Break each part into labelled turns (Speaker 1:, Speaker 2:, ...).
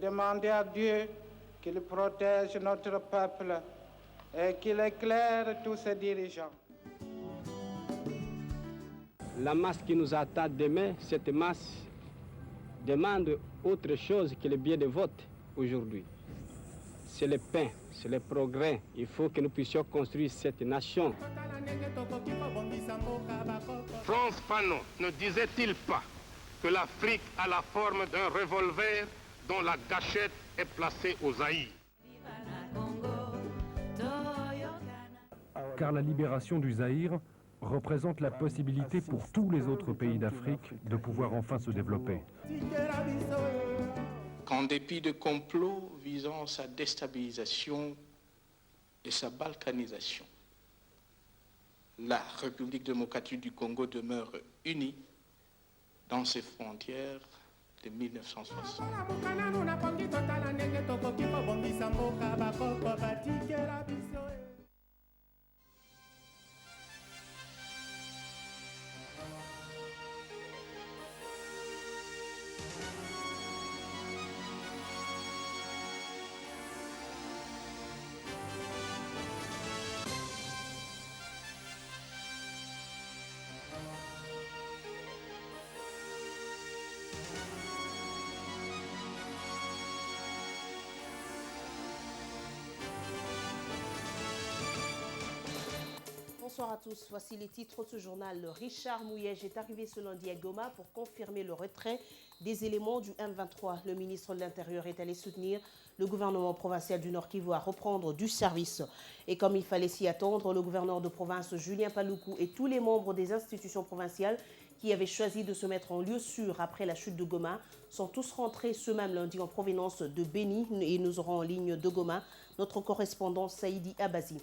Speaker 1: demander à Dieu qu'il protège notre peuple et qu'il éclaire tous ses dirigeants.
Speaker 2: La masse qui nous attend demain, cette masse demande autre chose que le bien de vote aujourd'hui. C'est le pain, c'est le progrès. Il faut que nous puissions construire cette nation.
Speaker 3: Frantz Fanon ne disait-il pas que l'Afrique a la forme d'un revolver dont la gâchette est placée au Zaïre?
Speaker 4: Car la libération du Zaïre représente la possibilité pour tous les autres pays d'Afrique de pouvoir enfin se développer.
Speaker 5: Qu'en dépit de complots visant sa déstabilisation et sa balkanisation, la République démocratique du Congo demeure unie dans ses frontières de 1960.
Speaker 6: Bonsoir à tous, voici les titres de ce journal. Richard Mouyej est arrivé ce lundi à Goma pour confirmer le retrait des éléments du M23. Le ministre de l'Intérieur est allé soutenir le gouvernement provincial du Nord Kivu à reprendre du service. Et comme il fallait s'y attendre, le gouverneur de province Julien Paluku et tous les membres des institutions provinciales qui avaient choisi de se mettre en lieu sûr après la chute de Goma sont tous rentrés ce même lundi en provenance de Béni et nous aurons en ligne de Goma notre correspondant Saïdi Abazi.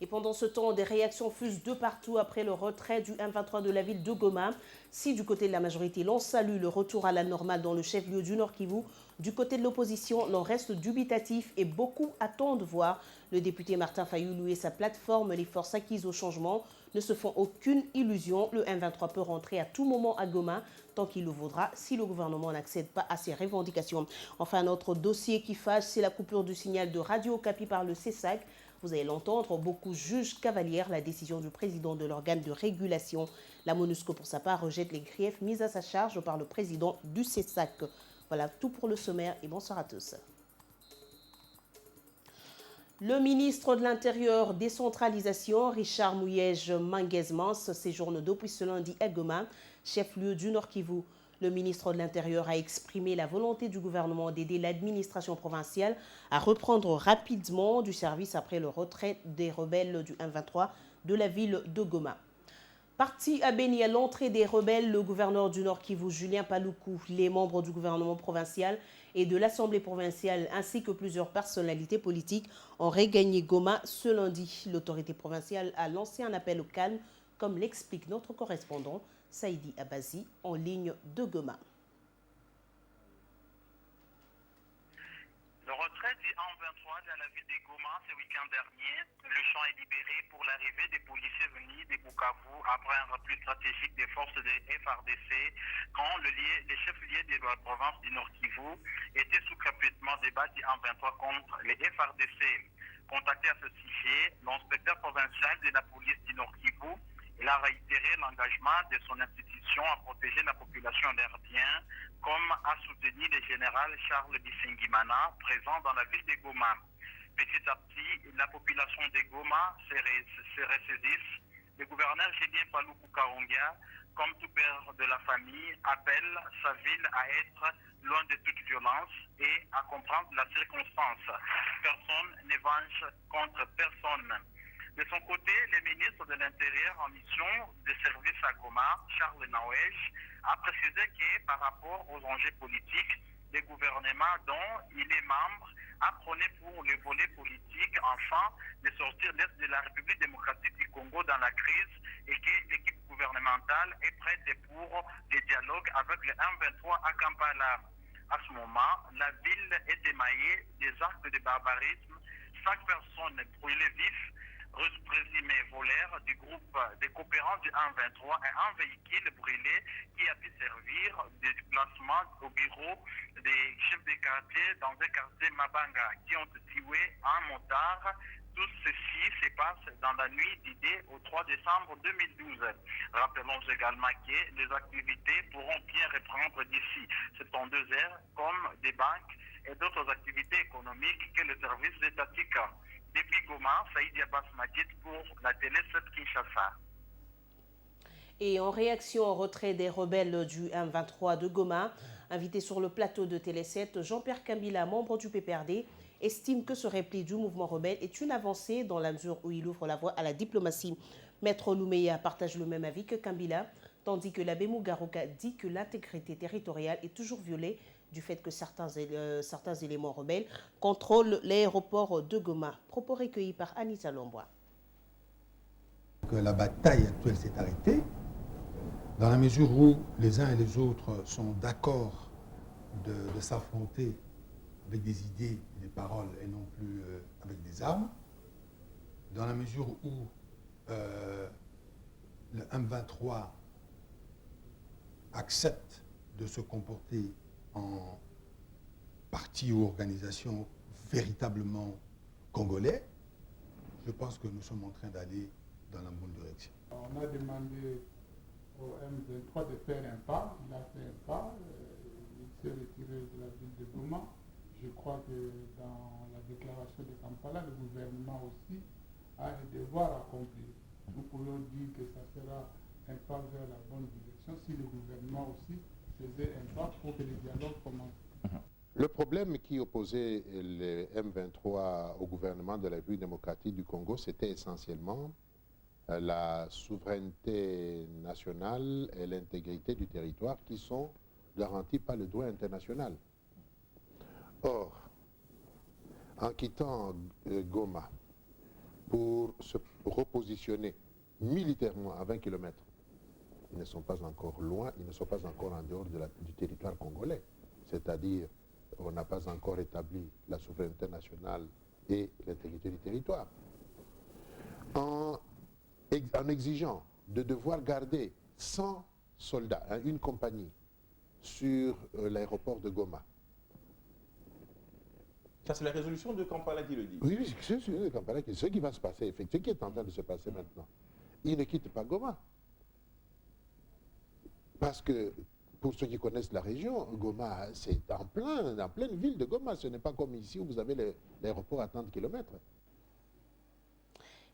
Speaker 6: Et pendant ce temps, des réactions fusent de partout après le retrait du M23 de la ville de Goma. Si du côté de la majorité, l'on salue le retour à la normale dans le chef-lieu du Nord Kivu, du côté de l'opposition, l'on reste dubitatif et beaucoup attendent de voir le député Martin Fayulu et sa plateforme Les Forces acquises au changement ne se font aucune illusion. Le M23 peut rentrer à tout moment à Goma tant qu'il le vaudra si le gouvernement n'accède pas à ses revendications. Enfin, notre dossier qui fâche, c'est la coupure du signal de Radio Okapi par le CESAC. Vous allez l'entendre, beaucoup jugent cavalière la décision du président de l'organe de régulation. La MONUSCO, pour sa part, rejette les griefs mis à sa charge par le président du CESAC. Voilà tout pour le sommaire et bonsoir à tous. Le ministre de l'Intérieur, décentralisation, Richard Mouyej Manguez-Mans, séjourne depuis ce lundi à Goma, chef-lieu du Nord Kivu. Le ministre de l'Intérieur a exprimé la volonté du gouvernement d'aider l'administration provinciale à reprendre rapidement du service après le retrait des rebelles du M23 de la ville de Goma. Parti à Béni à l'entrée des rebelles, le gouverneur du Nord Kivu, Julien Paluku, les membres du gouvernement provincial et de l'Assemblée provinciale ainsi que plusieurs personnalités politiques ont regagné Goma ce lundi. L'autorité provinciale a lancé un appel au calme, comme l'explique notre correspondant Saïdi Abazi en ligne de Goma.
Speaker 7: Le retrait du M23 de la ville de Goma ce week-end dernier, le champ est libéré pour l'arrivée des policiers venus de Bukavu après un repli stratégique des forces de FARDC quand les chefs-lieux de la province du Nord Kivu étaient sous capotement débat du M23 contre les FARDC. Contacté à ce sujet, l'inspecteur provincial de la police du Nord Kivu, il a réitéré l'engagement de son institution à protéger la population et leurs biens, comme a soutenu le général Charles Bisengimana, présent dans la ville de Goma. Petit à petit, la population de Goma se ressaisisse. Le gouverneur Julien Paluku Kahongya, comme tout père de la famille, appelle sa ville à être loin de toute violence et à comprendre la circonstance. Personne ne venge contre personne. De son côté, le ministre de l'Intérieur en mission de service à Goma, Charles Naouej, a précisé que par rapport aux enjeux politiques, le gouvernement dont il est membre a prôné pour le volet politique afin de sortir l'Est de la République démocratique du Congo dans la crise et que l'équipe gouvernementale est prête pour des dialogues avec le M23 à Kampala. À ce moment, la ville est émaillée des actes de barbarisme, 5 personnes brûlées vives, présumés voleurs du groupe des coopérants du 123 et un véhicule brûlé qui a pu servir de déplacement au bureau des chefs de quartier dans un quartier Mabanga qui ont tué un motard. Tout ceci se passe dans la nuit du 2 au 3 décembre 2012. Rappelons également que les activités pourront bien reprendre d'ici 72 heures, comme des banques et d'autres activités économiques que les services étatiques. Depuis Goma, Saïdi Abbas Majid pour la télé 7 Kinshasa.
Speaker 6: Et en réaction au retrait des rebelles du M23 de Goma, invité sur le plateau de Télé 7, Jean-Pierre Kambila, membre du PPRD, estime que ce repli du mouvement rebelle est une avancée dans la mesure où il ouvre la voie à la diplomatie. Maître Loumeya partage le même avis que Kambila, tandis que l'abbé Mugaruka dit que l'intégrité territoriale est toujours violée du fait que certains éléments rebelles contrôlent l'aéroport de Goma. Propos recueillis par Anita Lombois.
Speaker 8: Que la bataille actuelle s'est arrêtée, dans la mesure où les uns et les autres sont d'accord de s'affronter avec des idées et des paroles et non plus avec des armes, dans la mesure où le M23 accepte de se comporter en parti ou organisation véritablement congolais, je pense que nous sommes en train d'aller dans la bonne direction.
Speaker 9: On a demandé au M23 de faire un pas, il a fait un pas, il s'est retiré de la ville de Goma. Je crois que dans la déclaration de Kampala, le gouvernement aussi a un devoir accompli. Nous pourrions dire que ça sera un pas vers la bonne direction si le gouvernement aussi faisait un pas pour que le dialogue commence.
Speaker 10: Le problème qui opposait le M23 au gouvernement de la République démocratique du Congo, c'était essentiellement la souveraineté nationale et l'intégrité du territoire qui sont garanties par le droit international. Or, en quittant Goma pour se repositionner militairement à 20 km, ils ne sont pas encore loin, ils ne sont pas encore en dehors du territoire congolais. C'est-à-dire, on n'a pas encore établi la souveraineté nationale et l'intégrité du territoire. En exigeant de devoir garder 100 soldats, une compagnie, sur l'aéroport de Goma.
Speaker 11: Ça, c'est la résolution de Kampala qui le dit.
Speaker 10: Oui, c'est de Kampala qui ce qui va se passer, effectivement, ce qui est en train de se passer maintenant. Ils ne quittent pas Goma. Parce que, pour ceux qui connaissent la région, Goma, c'est en pleine ville de Goma. Ce n'est pas comme ici où vous avez l'aéroport à 30 km.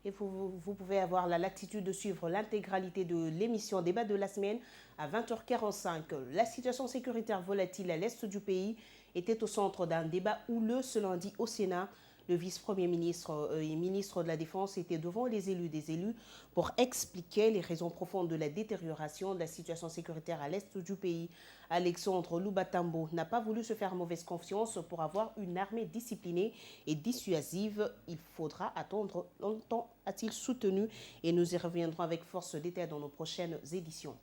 Speaker 6: Et vous pouvez avoir la latitude de suivre l'intégralité de l'émission Débat de la semaine à 20h45. La situation sécuritaire volatile à l'est du pays était au centre d'un débat houleux ce lundi au Sénat. Le vice-premier ministre et ministre de la Défense était devant les élus des élus pour expliquer les raisons profondes de la détérioration de la situation sécuritaire à l'est du pays. Alexandre Loubatambo n'a pas voulu se faire mauvaise confiance pour avoir une armée disciplinée et dissuasive. Il faudra attendre longtemps, a-t-il soutenu, et nous y reviendrons avec force détail dans nos prochaines éditions.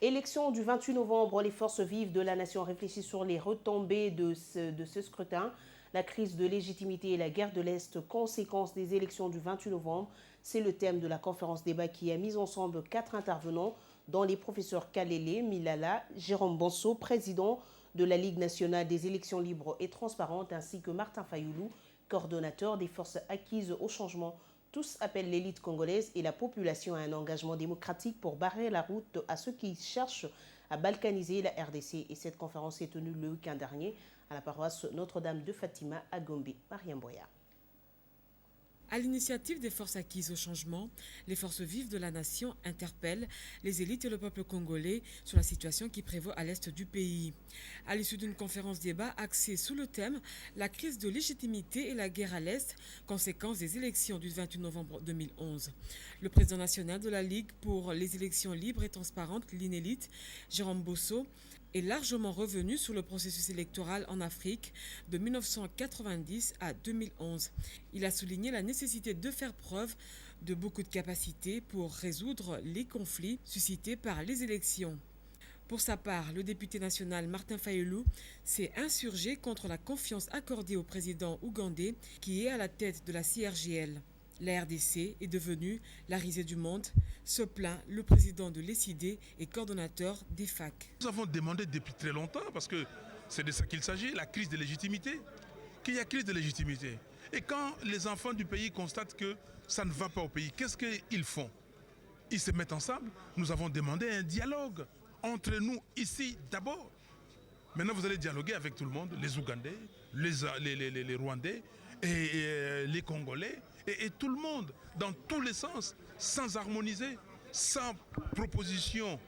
Speaker 6: Élection du 28 novembre, les forces vives de la nation réfléchissent sur les retombées de ce scrutin. La crise de légitimité et la guerre de l'Est, conséquence des élections du 28 novembre, c'est le thème de la conférence débat qui a mis ensemble 4 intervenants, dont les professeurs Kalele Milala, Jérôme Bonso, président de la Ligue nationale des élections libres et transparentes, ainsi que Martin Fayoulou, coordonnateur des forces acquises au changement. Tous appellent l'élite congolaise et la population à un engagement démocratique pour barrer la route à ceux qui cherchent à balkaniser la RDC. Et cette conférence est tenue le week-end dernier à la paroisse Notre-Dame de Fatima à Gombe. Mariam Boya.
Speaker 12: À l'initiative des forces acquises au changement, les forces vives de la nation interpellent les élites et le peuple congolais sur la situation qui prévaut à l'est du pays. À l'issue d'une conférence débat axée sous le thème « La crise de légitimité et la guerre à l'est, conséquence des élections du 28 novembre 2011 », le président national de la Ligue pour les élections libres et transparentes, l'INELIT, Jérôme Bonso, est largement revenu sur le processus électoral en Afrique de 1990 à 2011. Il a souligné la nécessité de faire preuve de beaucoup de capacités pour résoudre les conflits suscités par les élections. Pour sa part, le député national Martin Fayoulou s'est insurgé contre la confiance accordée au président ougandais qui est à la tête de la CIRGL. La RDC est devenue la risée du monde, se plaint le président de l'ECID et coordonnateur des FAC.
Speaker 13: Nous avons demandé depuis très longtemps, parce que c'est de ça qu'il s'agit, la crise de légitimité, qu'il y a crise de légitimité. Et quand les enfants du pays constatent que ça ne va pas au pays, qu'est-ce qu'ils font? Ils se mettent ensemble. Nous avons demandé un dialogue entre nous ici d'abord. Maintenant, vous allez dialoguer avec tout le monde, les Ougandais, les Rwandais, et les Congolais, et tout le monde, dans tous les sens, sans harmoniser, sans proposition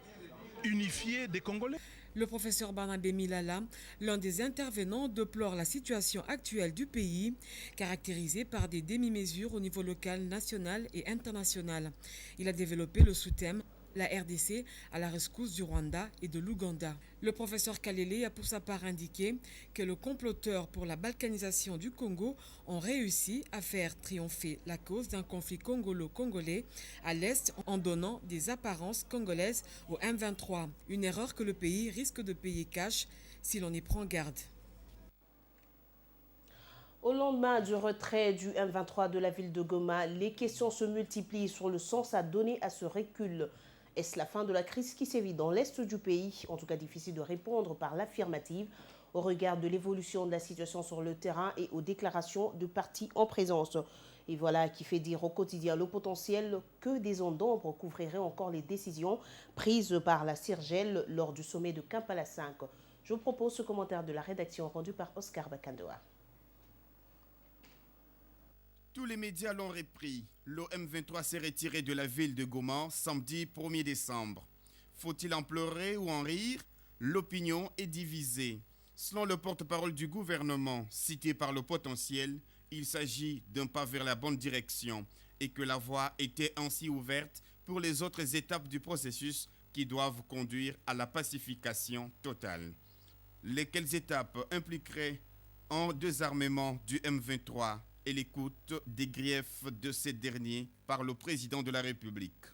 Speaker 13: unifiée des Congolais.
Speaker 12: Le professeur Barnabé Milala, l'un des intervenants, déplore la situation actuelle du pays, caractérisée par des demi-mesures au niveau local, national et international. Il a développé le sous-thème la RDC à la rescousse du Rwanda et de l'Ouganda. Le professeur Kalele a pour sa part indiqué que les comploteurs pour la balkanisation du Congo ont réussi à faire triompher la cause d'un conflit congolo-congolais à l'Est en donnant des apparences congolaises au M23. Une erreur que le pays risque de payer cash si l'on y prend garde.
Speaker 6: Au lendemain du retrait du M23 de la ville de Goma, les questions se multiplient sur le sens à donner à ce recul. Est-ce la fin de la crise qui sévit dans l'Est du pays? En tout cas, difficile de répondre par l'affirmative au regard de l'évolution de la situation sur le terrain et aux déclarations de partis en présence. Et voilà qui fait dire au quotidien le potentiel que des ondes d'ombre couvriraient encore les décisions prises par la CIRGEL lors du sommet de Kampala 5. Je vous propose ce commentaire de la rédaction rendu par Oscar Bakandoa.
Speaker 14: Tous les médias l'ont repris. Le M23 s'est retiré de la ville de Goma samedi 1er décembre. Faut-il en pleurer ou en rire? L'opinion est divisée. Selon le porte-parole du gouvernement, cité par le potentiel, il s'agit d'un pas vers la bonne direction et que la voie était ainsi ouverte pour les autres étapes du processus qui doivent conduire à la pacification totale. Lesquelles étapes impliqueraient un désarmement du M23 et l'écoute des griefs de ces derniers par le président de la République.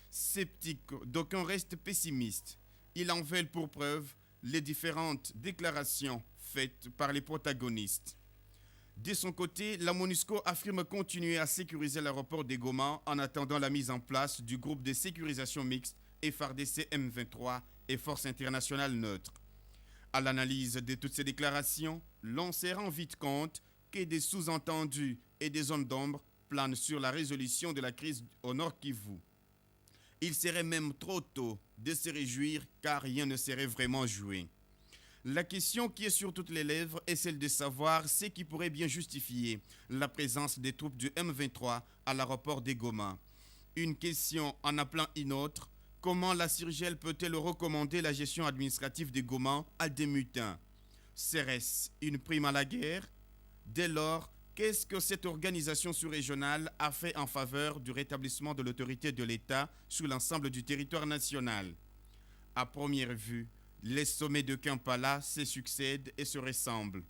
Speaker 14: Sceptique, d'aucuns restent pessimistes. Ils en veulent pour preuve les différentes déclarations faites par les protagonistes. De son côté, la MONUSCO affirme continuer à sécuriser l'aéroport de Goma en attendant la mise en place du groupe de sécurisation mixte FARDC M23 et Force internationale neutre. À l'analyse de toutes ces déclarations, l'on se rend vite compte que des sous-entendus et des zones d'ombre planent sur la résolution de la crise au Nord Kivu. Il serait même trop tôt de se réjouir car rien ne serait vraiment joué. La question qui est sur toutes les lèvres est celle de savoir ce qui pourrait bien justifier la présence des troupes du M23 à l'aéroport de Goma. Une question en appelant une autre, comment la CIRGEL peut-elle recommander la gestion administrative de Goma à des mutins? Serait-ce une prime à la guerre? Dès lors, qu'est-ce que cette organisation sous-régionale a fait en faveur du rétablissement de l'autorité de l'État sur l'ensemble du territoire national? À première vue, les sommets de Kampala se succèdent et se ressemblent.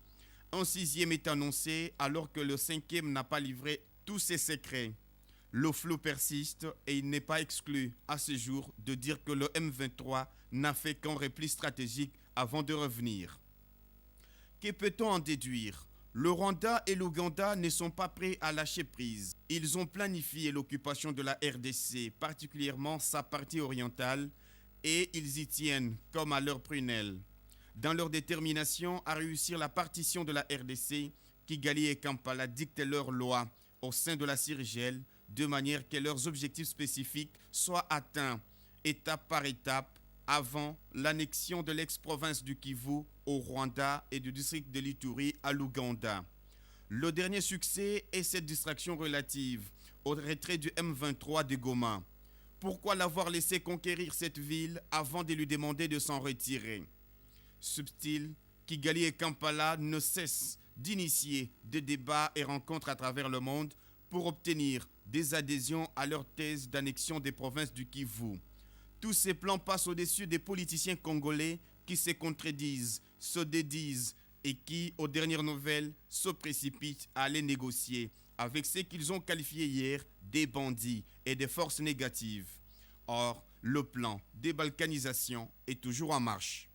Speaker 14: Un 6e est annoncé alors que le 5e n'a pas livré tous ses secrets. Le flou persiste et il n'est pas exclu à ce jour de dire que le M23 n'a fait qu'un repli stratégique avant de revenir. Que peut-on en déduire? Le Rwanda et l'Ouganda ne sont pas prêts à lâcher prise. Ils ont planifié l'occupation de la RDC, particulièrement sa partie orientale, et ils y tiennent comme à leur prunelle. Dans leur détermination à réussir la partition de la RDC, Kigali et Kampala dictent leurs lois au sein de la CIRGEL, de manière que leurs objectifs spécifiques soient atteints étape par étape avant l'annexion de l'ex-province du Kivu au Rwanda et du district de l'Ituri à l'Ouganda. Le dernier succès est cette distraction relative au retrait du M23 de Goma. Pourquoi l'avoir laissé conquérir cette ville avant de lui demander de s'en retirer? Subtil, Kigali et Kampala ne cessent d'initier des débats et rencontres à travers le monde pour obtenir des adhésions à leur thèse d'annexion des provinces du Kivu. Tous ces plans passent au-dessus des politiciens congolais qui se contredisent, se dédisent et qui, aux dernières nouvelles, se précipitent à aller négocier avec ceux qu'ils ont qualifiés hier des bandits et des forces négatives. Or, le plan de balkanisation est toujours en marche.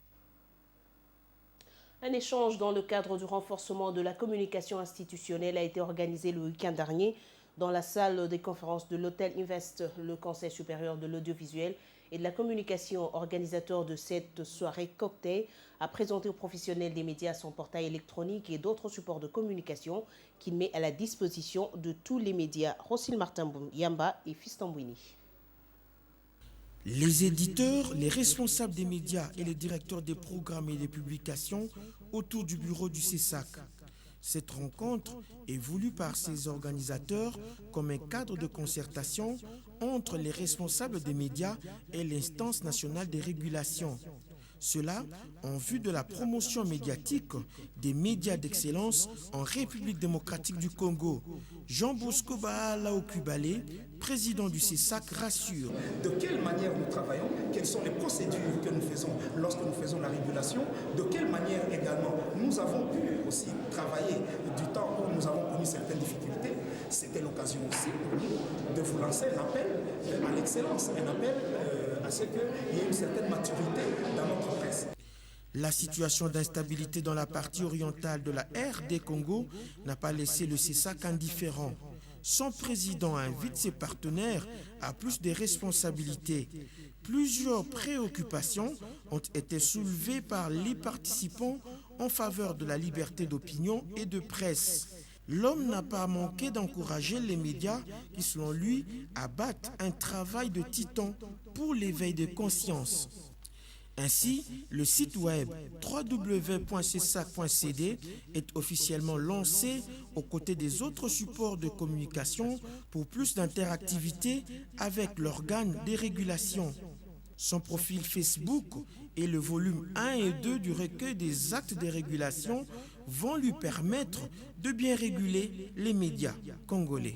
Speaker 6: Un échange dans le cadre du renforcement de la communication institutionnelle a été organisé le week-end dernier Dans la salle des conférences de l'Hôtel Invest, le Conseil supérieur de l'audiovisuel et de la communication, organisateur de cette soirée cocktail, a présenté aux professionnels des médias son portail électronique et d'autres supports de communication qu'il met à la disposition de tous les médias. Rosil Martin Yamba et Fiston Bouini.
Speaker 15: Les éditeurs, les responsables des médias et les directeurs des programmes et des publications autour du bureau du CESAC. Cette rencontre est voulue par ses organisateurs comme un cadre de concertation entre les responsables des médias et l'instance nationale des régulations. Cela en vue de la promotion médiatique des médias d'excellence en République démocratique du Congo. Jean Bosco Baala Okubale, président du CESAC, rassure.
Speaker 16: De quelle manière nous travaillons, quelles sont les procédures que nous faisons lorsque nous faisons la régulation, de quelle manière également nous avons pu aussi travailler du temps où nous avons connu certaines difficultés. C'était l'occasion aussi pour nous de vous lancer un appel à l'excellence, un appel à ce qu'il y ait une certaine maturité dans notre presse.
Speaker 15: La situation d'instabilité dans la partie orientale de la RD Congo n'a pas laissé le CESAC indifférent. Son président invite ses partenaires à plus de responsabilités. Plusieurs préoccupations ont été soulevées par les participants en faveur de la liberté d'opinion et de presse. L'homme n'a pas manqué d'encourager les médias qui, selon lui, abattent un travail de titan pour l'éveil de conscience. Ainsi, le site web www.cesac.cd est officiellement lancé aux côtés des autres supports de communication pour plus d'interactivité avec l'organe des régulations. Son profil Facebook et le volume 1 et 2 du recueil des actes de régulation vont lui permettre de bien réguler les médias congolais.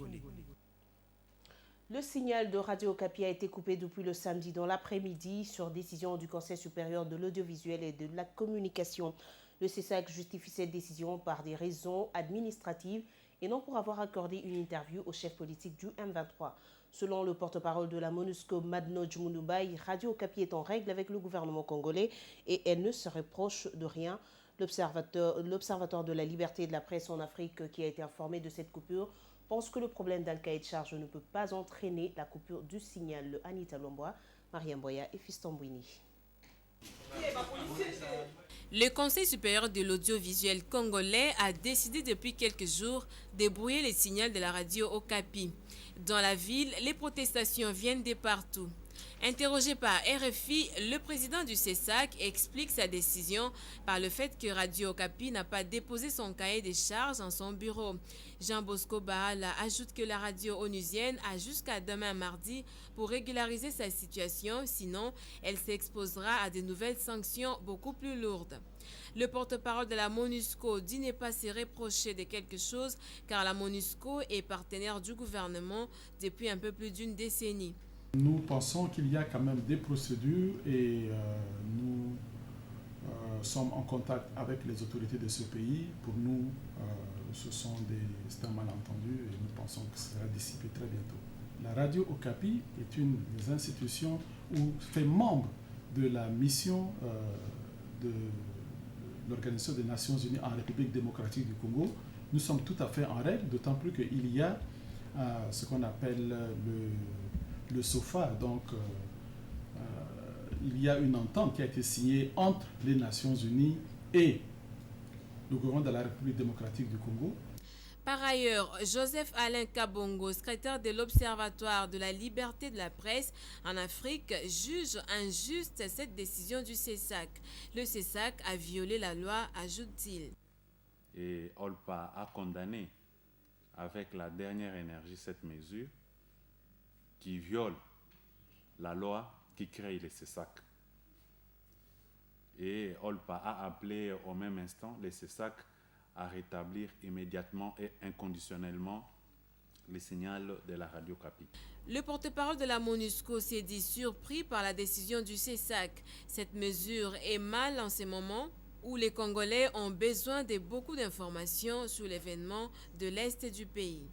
Speaker 6: Le signal de Radio Okapi a été coupé depuis le samedi dans l'après-midi sur décision du Conseil supérieur de l'audiovisuel et de la communication. Le CESAC justifie cette décision par des raisons administratives et non pour avoir accordé une interview au chef politique du M23. Selon le porte-parole de la MONUSCO, Madnoj Mounoubaï, Radio Okapi est en règle avec le gouvernement congolais et elle ne se reproche de rien. L'observateur de la liberté de la presse en Afrique qui a été informé de cette coupure pense que le problème d'Al-Qaïd charge ne peut pas entraîner la coupure du signal. Le Anita Lomboa, Mariam Boya et Fiston Bouini.
Speaker 17: Le Conseil supérieur de l'audiovisuel congolais a décidé depuis quelques jours de brouiller les signaux de la radio Okapi. Dans la ville, les protestations viennent de partout. Interrogé par RFI, le président du CESAC explique sa décision par le fait que Radio Okapi n'a pas déposé son cahier des charges en son bureau. Jean Bosco Baala ajoute que la radio onusienne a jusqu'à demain mardi pour régulariser sa situation, sinon elle s'exposera à de nouvelles sanctions beaucoup plus lourdes. Le porte-parole de la MONUSCO dit ne pas se reprocher de quelque chose car la MONUSCO est partenaire du gouvernement depuis un peu plus d'une décennie.
Speaker 18: Nous pensons qu'il y a quand même des procédures et nous sommes en contact avec les autorités de ce pays. Pour nous, c'est un malentendu et nous pensons que ça sera dissipé très bientôt. La radio Okapi est une des institutions ou fait membre de la mission de l'Organisation des Nations Unies en République démocratique du Congo. Nous sommes tout à fait en règle, d'autant plus qu'il y a ce qu'on appelle le SOFA, donc il y a une entente qui a été signée entre les Nations Unies et le gouvernement de la République démocratique du Congo.
Speaker 17: Par ailleurs, Joseph Alain Kabongo, secrétaire de l'Observatoire de la liberté de la presse en Afrique, juge injuste cette décision du CESAC. Le CESAC a violé la loi, ajoute-t-il.
Speaker 19: Et OLPA a condamné avec la dernière énergie cette mesure qui viole la loi qui crée les CESAC. Et OLPA a appelé au même instant les CESAC à rétablir immédiatement et inconditionnellement les signaux de la radio Okapi.
Speaker 17: Le porte-parole de la MONUSCO s'est dit surpris par la décision du CESAC. Cette mesure est mal en ce moment où les Congolais ont besoin de beaucoup d'informations sur l'événement de l'Est du pays.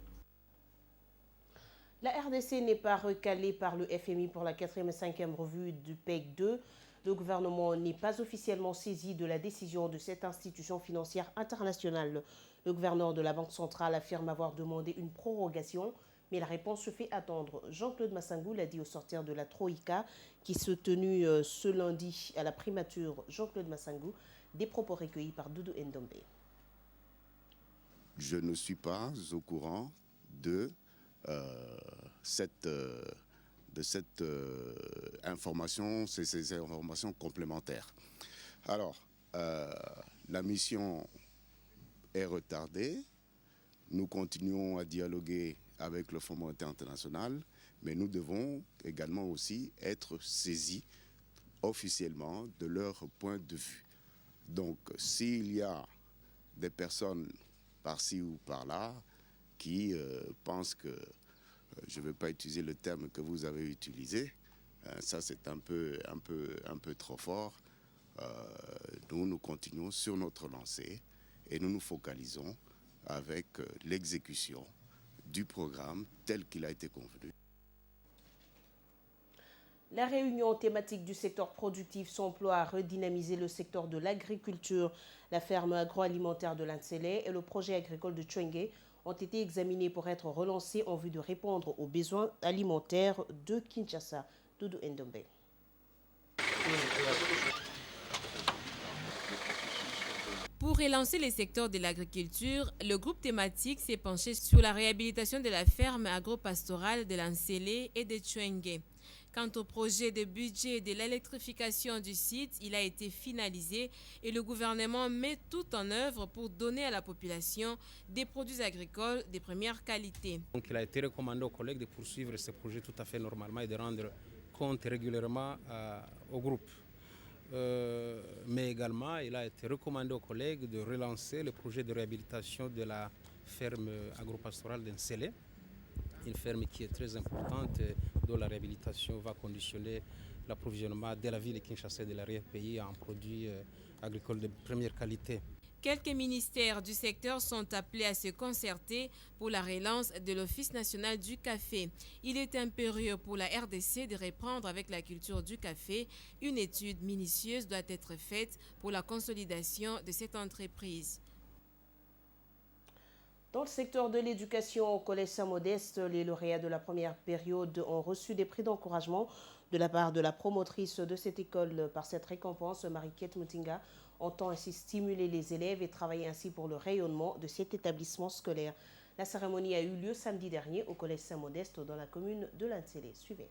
Speaker 6: La RDC n'est pas recalée par le FMI pour la 4e et 5e revue du PEC 2. Le gouvernement n'est pas officiellement saisi de la décision de cette institution financière internationale. Le gouverneur de la Banque centrale affirme avoir demandé une prorogation, mais la réponse se fait attendre. Jean-Claude Massangou l'a dit au sortir de la Troïka qui se tenue ce lundi à la primature. Jean-Claude Massangou, des propos recueillis par Doudou Ndombe.
Speaker 20: Je ne suis pas au courant de cette information, ces informations complémentaires. Alors, la mission est retardée. Nous continuons à dialoguer avec le Fonds monétaire international, mais nous devons également aussi être saisis officiellement de leur point de vue. Donc, s'il y a des personnes par-ci ou par-là qui pensent que, je ne vais pas utiliser le terme que vous avez utilisé, ça c'est un peu trop fort. Nous continuons sur notre lancée et nous nous focalisons avec l'exécution du programme tel qu'il a été convenu.
Speaker 6: La réunion thématique du secteur productif s'emploie à redynamiser le secteur de l'agriculture. La ferme agroalimentaire de l'Ansele et le projet agricole de Tchwengue ont été examinés pour être relancés en vue de répondre aux besoins alimentaires de Kinshasa. Doudou Ndombe.
Speaker 17: Pour relancer les secteurs de l'agriculture, le groupe thématique s'est penché sur la réhabilitation de la ferme agro-pastorale de l'Ansele et de Tchwengue. Quant au projet de budget de l'électrification du site, il a été finalisé et le gouvernement met tout en œuvre pour donner à la population des produits agricoles de première qualité.
Speaker 21: Donc, il a été recommandé aux collègues de poursuivre ce projet tout à fait normalement et de rendre compte régulièrement au groupe. Mais également, il a été recommandé aux collègues de relancer le projet de réhabilitation de la ferme agro-pastorale d'Ansele, une ferme qui est très importante, dont la réhabilitation va conditionner l'approvisionnement de la ville de Kinshasa et de l'arrière-pays en produits agricoles de première qualité.
Speaker 17: Quelques ministères du secteur sont appelés à se concerter pour la relance de l'Office national du café. Il est impérieux pour la RDC de reprendre avec la culture du café. Une étude minutieuse doit être faite pour la consolidation de cette entreprise.
Speaker 6: Dans le secteur de l'éducation au Collège Saint-Modeste, les lauréats de la première période ont reçu des prix d'encouragement de la part de la promotrice de cette école. Par cette récompense, Marie-Kate Mutinga entend ainsi stimuler les élèves et travailler ainsi pour le rayonnement de cet établissement scolaire. La cérémonie a eu lieu samedi dernier au Collège Saint-Modeste dans la commune de l'Ansele. Suivez.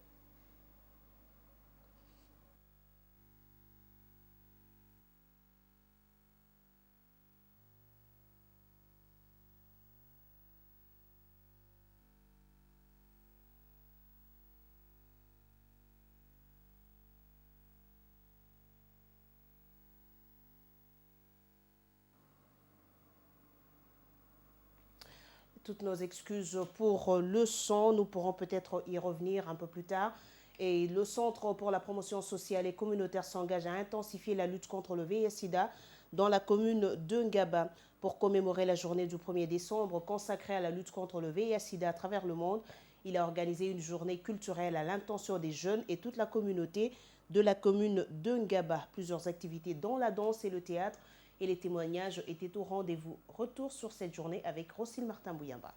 Speaker 6: Toutes nos excuses pour le son. Nous pourrons peut-être y revenir un peu plus tard. Et le Centre pour la promotion sociale et communautaire s'engage à intensifier la lutte contre le VIH-Sida dans la commune de Ngaba. Pour commémorer la journée du 1er décembre consacrée à la lutte contre le VIH-Sida à travers le monde, il a organisé une journée culturelle à l'intention des jeunes et toute la communauté de la commune de Ngaba. Plusieurs activités dans la danse et le théâtre et les témoignages étaient au rendez-vous. Retour sur cette journée avec Rosine Martin-Bouyamba.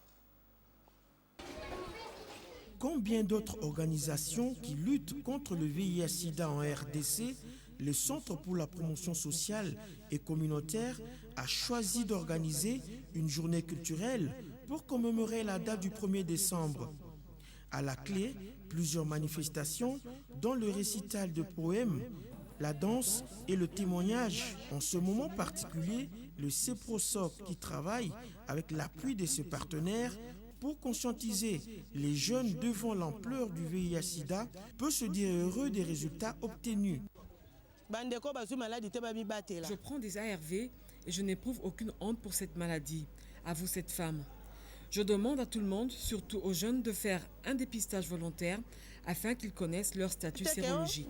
Speaker 15: Combien d'autres organisations qui luttent contre le VIH-Sida en RDC, le Centre pour la promotion sociale et communautaire a choisi d'organiser une journée culturelle pour commémorer la date du 1er décembre. À la clé, plusieurs manifestations, dont le récital de poèmes, la danse et le témoignage. En ce moment particulier, le CEPROSOC qui travaille avec l'appui de ses partenaires pour conscientiser les jeunes devant l'ampleur du VIH-Sida peut se dire heureux des résultats obtenus.
Speaker 12: Je prends des ARV et je n'éprouve aucune honte pour cette maladie, avoue cette femme. Je demande à tout le monde, surtout aux jeunes, de faire un dépistage volontaire afin qu'ils connaissent leur statut sérologique.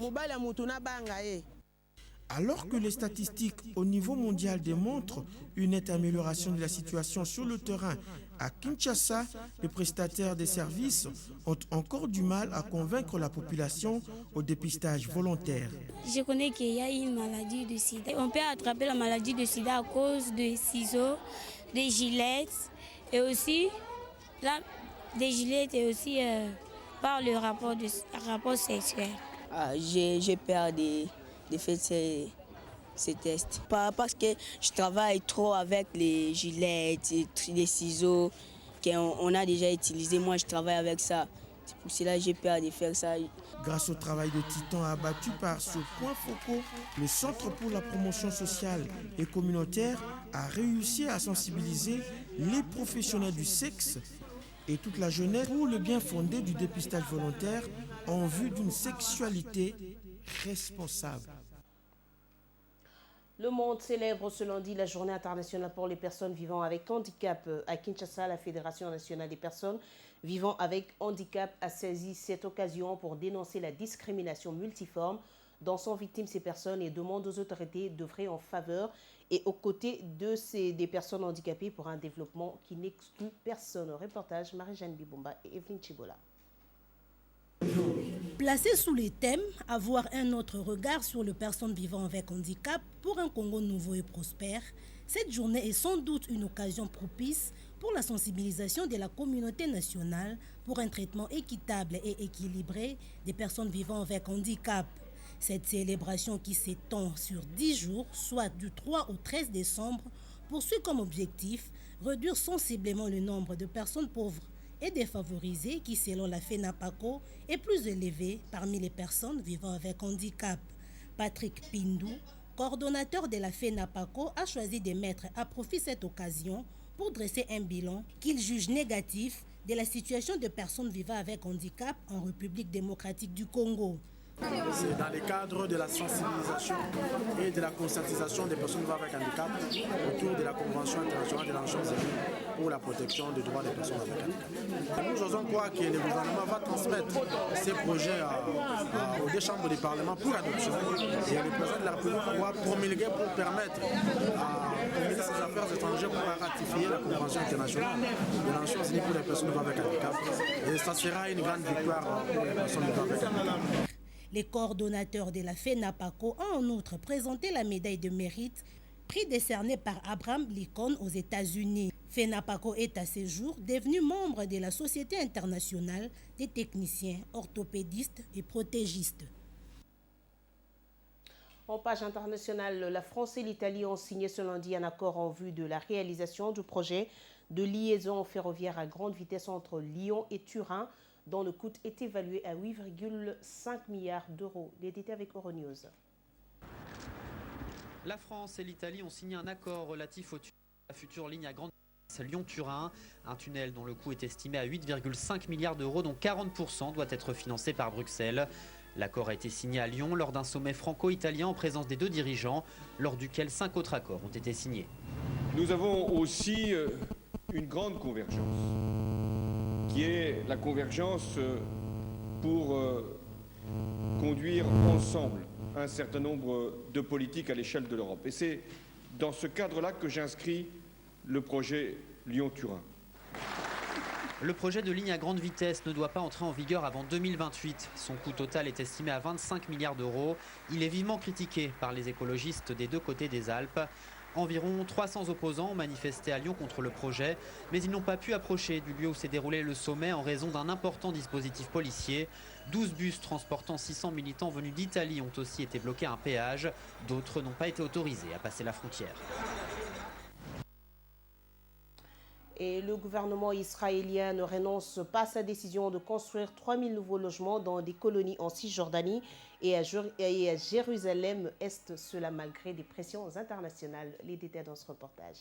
Speaker 15: Alors que les statistiques au niveau mondial démontrent une nette amélioration de la situation sur le terrain, à Kinshasa, les prestataires des services ont encore du mal à convaincre la population au dépistage volontaire.
Speaker 22: Je connais qu'il y a une maladie de sida. On peut attraper la maladie de sida à cause des ciseaux, des gilettes et aussi des gilets et aussi par le rapport sexuel.
Speaker 1: J'ai peur de faire ces tests. Parce que je travaille trop avec les gilets, les ciseaux qu'on a déjà utilisés. Moi, je travaille avec ça. C'est pour cela que j'ai peur de faire ça.
Speaker 15: Grâce au travail de Titan abattu par ce point focal, le Centre pour la promotion sociale et communautaire a réussi à sensibiliser les professionnels du sexe et toute la jeunesse pour le bien fondé du dépistage volontaire en vue d'une sexualité responsable.
Speaker 6: Le monde célèbre ce lundi la journée internationale pour les personnes vivant avec handicap. À Kinshasa, la Fédération nationale des personnes vivant avec handicap a saisi cette occasion pour dénoncer la discrimination multiforme dont sont victimes ces personnes et demande aux autorités d'œuvrer en faveur et aux côtés des personnes handicapées pour un développement qui n'exclut personne. Reportage Marie-Jeanne Bibomba et Evelyne Chibola.
Speaker 2: Placé sous les thèmes « Avoir un autre regard sur les personnes vivant avec handicap pour un Congo nouveau et prospère », cette journée est sans doute une occasion propice pour la sensibilisation de la communauté nationale pour un traitement équitable et équilibré des personnes vivant avec handicap. Cette célébration qui s'étend sur 10 jours, soit du 3 au 13 décembre, poursuit comme objectif réduire sensiblement le nombre de personnes pauvres et défavorisées qui, selon la FENAPACO, est plus élevé parmi les personnes vivant avec handicap. Patrick Pindou, coordonnateur de la FENAPACO, a choisi de mettre à profit cette occasion pour dresser un bilan qu'il juge négatif de la situation de personnes vivant avec handicap en République démocratique du Congo.
Speaker 23: C'est dans le cadre de la sensibilisation et de la conscientisation des personnes vivant avec handicap autour de la Convention internationale des Nations Unies pour la protection des droits des personnes avec handicap. Nous osons croire que le gouvernement va transmettre ces projets aux deux chambres du Parlement pour adoption et le président de la République pourra promulguer pour permettre au ministre des Affaires étrangères pour ratifier la Convention internationale des Nations Unies pour les personnes vivant avec handicap. Et ça sera une grande victoire pour les personnes vivant avec handicap.
Speaker 2: Les coordonnateurs de la FENAPACO ont en outre présenté la médaille de mérite, prix décerné par Abraham Lincoln aux États-Unis. FENAPACO est à ce jour devenu membre de la Société internationale des techniciens, orthopédistes et protégistes.
Speaker 6: En page internationale, la France et l'Italie ont signé ce lundi un accord en vue de la réalisation du projet de liaison ferroviaire à grande vitesse entre Lyon et Turin, dont le coût est évalué à 8,5 milliards d'euros. Les détails avec Euronews.
Speaker 24: La France et l'Italie ont signé un accord relatif à la future ligne à grande vitesse Lyon-Turin, un tunnel dont le coût est estimé à 8,5 milliards d'euros, dont 40% doit être financé par Bruxelles. L'accord a été signé à Lyon lors d'un sommet franco-italien en présence des deux dirigeants, lors duquel 5 autres accords ont été signés.
Speaker 25: Nous avons aussi une grande convergence, qui est la convergence pour conduire ensemble un certain nombre de politiques à l'échelle de l'Europe. Et c'est dans ce cadre-là que j'inscris le projet Lyon-Turin.
Speaker 24: Le projet de ligne à grande vitesse ne doit pas entrer en vigueur avant 2028. Son coût total est estimé à 25 milliards d'euros. Il est vivement critiqué par les écologistes des deux côtés des Alpes. Environ 300 opposants ont manifesté à Lyon contre le projet, mais ils n'ont pas pu approcher du lieu où s'est déroulé le sommet en raison d'un important dispositif policier. 12 bus transportant 600 militants venus d'Italie ont aussi été bloqués à un péage. D'autres n'ont pas été autorisés à passer la frontière.
Speaker 6: Et le gouvernement israélien ne renonce pas à sa décision de construire 3000 nouveaux logements dans des colonies en Cisjordanie et à Jérusalem-Est, cela malgré des pressions internationales. Les détails dans ce reportage.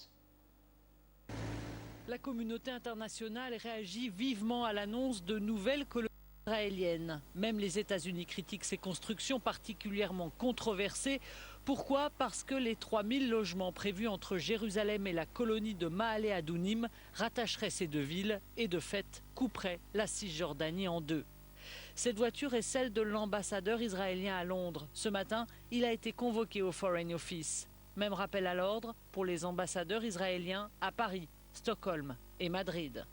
Speaker 26: La communauté internationale réagit vivement à l'annonce de nouvelles colonies israéliennes. Même les États-Unis critiquent ces constructions particulièrement controversées. Pourquoi ? Parce que les 3000 logements prévus entre Jérusalem et la colonie de Maale Adounim rattacheraient ces deux villes et de fait couperaient la Cisjordanie en deux. Cette voiture est celle de l'ambassadeur israélien à Londres. Ce matin, il a été convoqué au Foreign Office. Même rappel à l'ordre pour les ambassadeurs israéliens à Paris, Stockholm et Madrid.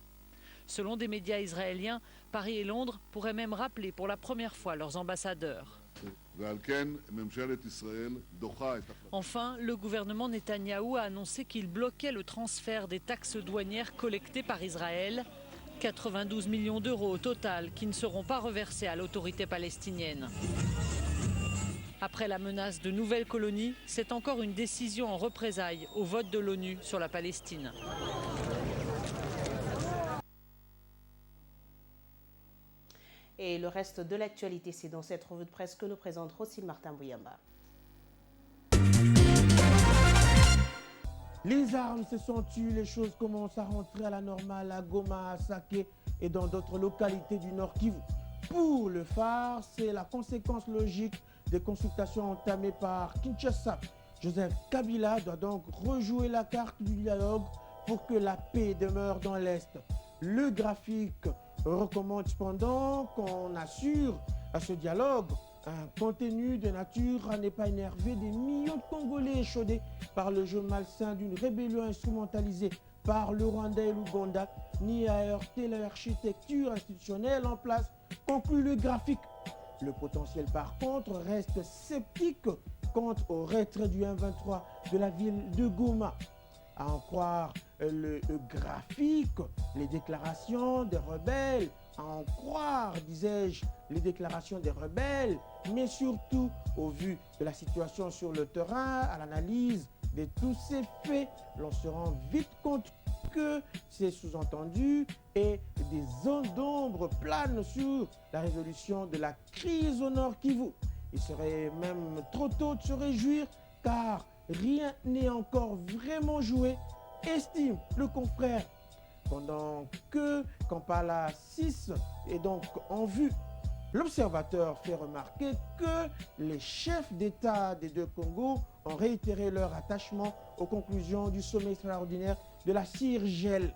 Speaker 26: Selon des médias israéliens, Paris et Londres pourraient même rappeler pour la première fois leurs ambassadeurs. Enfin, le gouvernement Netanyahou a annoncé qu'il bloquait le transfert des taxes douanières collectées par Israël. 92 millions d'euros au total qui ne seront pas reversés à l'autorité palestinienne. Après la menace de nouvelles colonies, c'est encore une décision en représailles au vote de l'ONU sur la Palestine.
Speaker 6: Et le reste de l'actualité, c'est dans cette revue de presse que nous présente Rosine Martin Bouyamba.
Speaker 15: Les armes se sont tues, les choses commencent à rentrer à la normale à Goma, à Saké et dans d'autres localités du Nord Kivu. Pour le phare, c'est la conséquence logique des consultations entamées par Kinshasa. Joseph Kabila doit donc rejouer la carte du dialogue pour que la paix demeure dans l'Est. Le graphique recommande cependant qu'on assure à ce dialogue un contenu de nature à ne pas énerver des millions de Congolais échaudés par le jeu malsain d'une rébellion instrumentalisée par le Rwanda et l'Ouganda, ni à heurter l'architecture institutionnelle en place, conclut le graphique. Le potentiel par contre reste sceptique quant au retrait du M23 de la ville de Goma. À en croire le graphique, les déclarations des rebelles, à en croire, disais-je, les déclarations des rebelles, mais surtout au vu de la situation sur le terrain, à l'analyse de tous ces faits, l'on se rend vite compte que c'est sous-entendu et des zones d'ombre planent sur la résolution de la crise au Nord Kivu. Il serait même trop tôt de se réjouir car rien n'est encore vraiment joué, estime le confrère. Pendant que Kampala 6 est donc en vue, l'observateur fait remarquer que les chefs d'État des deux Congos ont réitéré leur attachement aux conclusions du sommet extraordinaire de la CIRGL.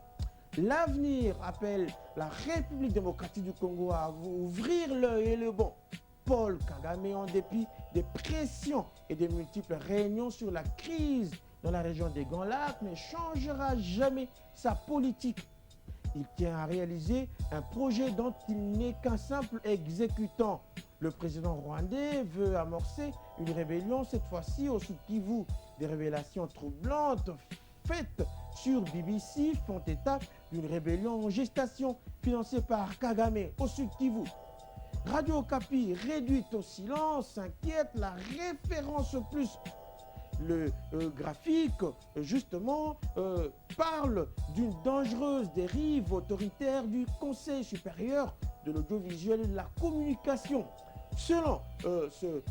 Speaker 15: L'avenir appelle la République démocratique du Congo à ouvrir l'œil et le bon. Paul Kagame, en dépit des pressions et des multiples réunions sur la crise dans la région des Grands Lacs, ne changera jamais sa politique. Il tient à réaliser un projet dont il n'est qu'un simple exécutant. Le président rwandais veut amorcer une rébellion, cette fois-ci au Sud-Kivu. Des révélations troublantes faites sur BBC font état d'une rébellion en gestation financée par Kagame au Sud-Kivu. Radio Okapi, réduite au silence, inquiète la référence plus. Le graphique, justement, parle d'une dangereuse dérive autoritaire du Conseil supérieur de l'audiovisuel et de la communication. Selon ce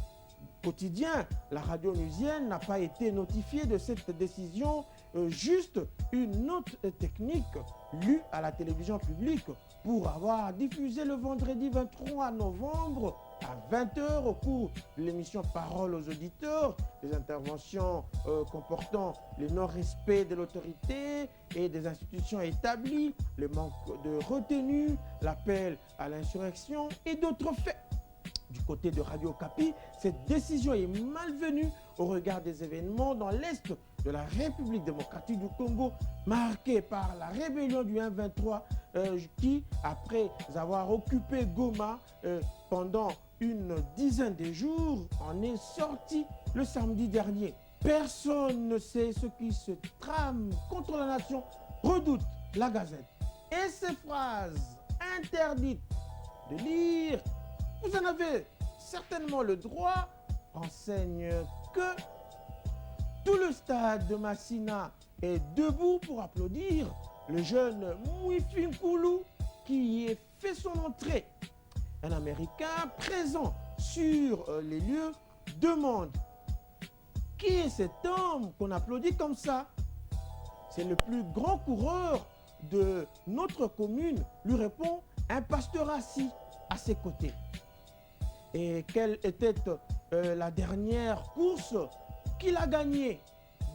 Speaker 15: quotidien, la radio onusienne n'a pas été notifiée de cette décision, juste une note technique lue à la télévision publique pour avoir diffusé le vendredi 23 novembre à 20h au cours de l'émission Parole aux auditeurs, des interventions comportant le non-respect de l'autorité et des institutions établies, le manque de retenue, l'appel à l'insurrection et d'autres faits. Du côté de Radio Okapi, cette décision est malvenue au regard des événements dans l'est de la République démocratique du Congo, marquée par la rébellion du M23 qui, après avoir occupé Goma pendant une dizaine de jours, en est sorti le samedi dernier. Personne ne sait ce qui se trame contre la nation, redoute la Gazette. Et ces phrases interdites de lire, vous en avez certainement le droit, enseignent que tout le stade de Massina est debout pour applaudir le jeune Mwifinkulu qui y fait son entrée. Un Américain présent sur les lieux demande « Qui est cet homme qu'on applaudit comme ça ?» C'est le plus grand coureur de notre commune, lui répond un pasteur assis à ses côtés. Et quelle était la dernière course qu'il a gagnée,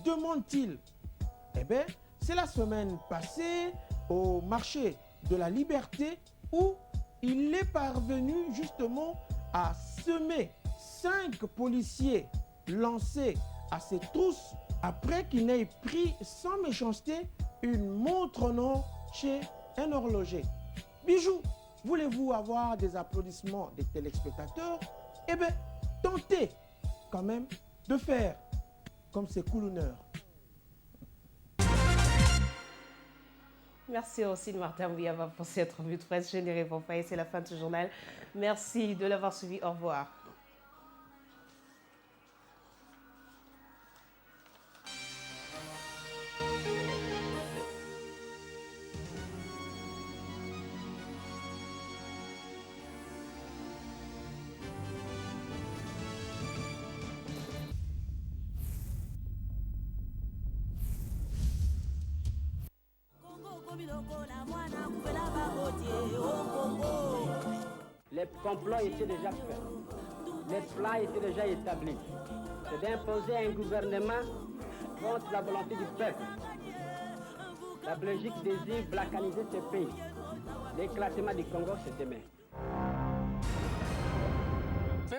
Speaker 15: demande-t-il. Eh bien, c'est la semaine passée au marché de la Liberté où il est parvenu justement à semer 5 policiers lancés à ses trousses après qu'il n'ait pris sans méchanceté une montre en or chez un horloger. Bijou, voulez-vous avoir des applaudissements des téléspectateurs? Eh bien, tentez quand même de faire comme ces coulonneurs.
Speaker 6: Merci aussi Martin Bouyava pour cette revue de presse. Je n'y réponds pas et c'est la fin de ce journal. Merci de l'avoir suivi. Au revoir.
Speaker 3: Les complots étaient déjà faits. Les plans étaient déjà établis. C'est d'imposer un gouvernement contre la volonté du peuple. La Belgique désire balkaniser ce pays. L'éclatement du Congo, c'est demain.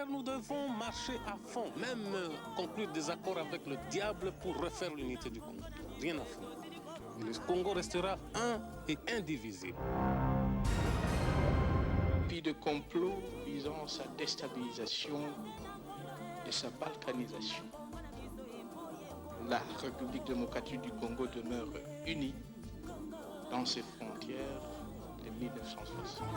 Speaker 4: Nous devons marcher à fond, même conclure des accords avec le diable pour refaire l'unité du Congo. Rien à faire. Le Congo restera un et indivisible.
Speaker 5: Puis de complot visant sa déstabilisation et sa balkanisation. La République démocratique du Congo demeure unie dans ses frontières de 1960.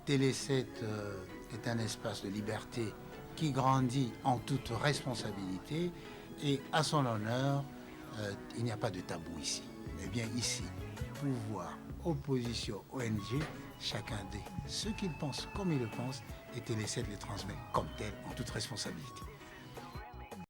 Speaker 7: Télé 7 est un espace de liberté qui grandit en toute responsabilité et à son honneur, il n'y a pas de tabou ici. Eh bien ici, pouvoir, opposition, ONG, chacun dit ce qu'il pense comme il le pense et Télé 7 le transmet comme tel en toute responsabilité.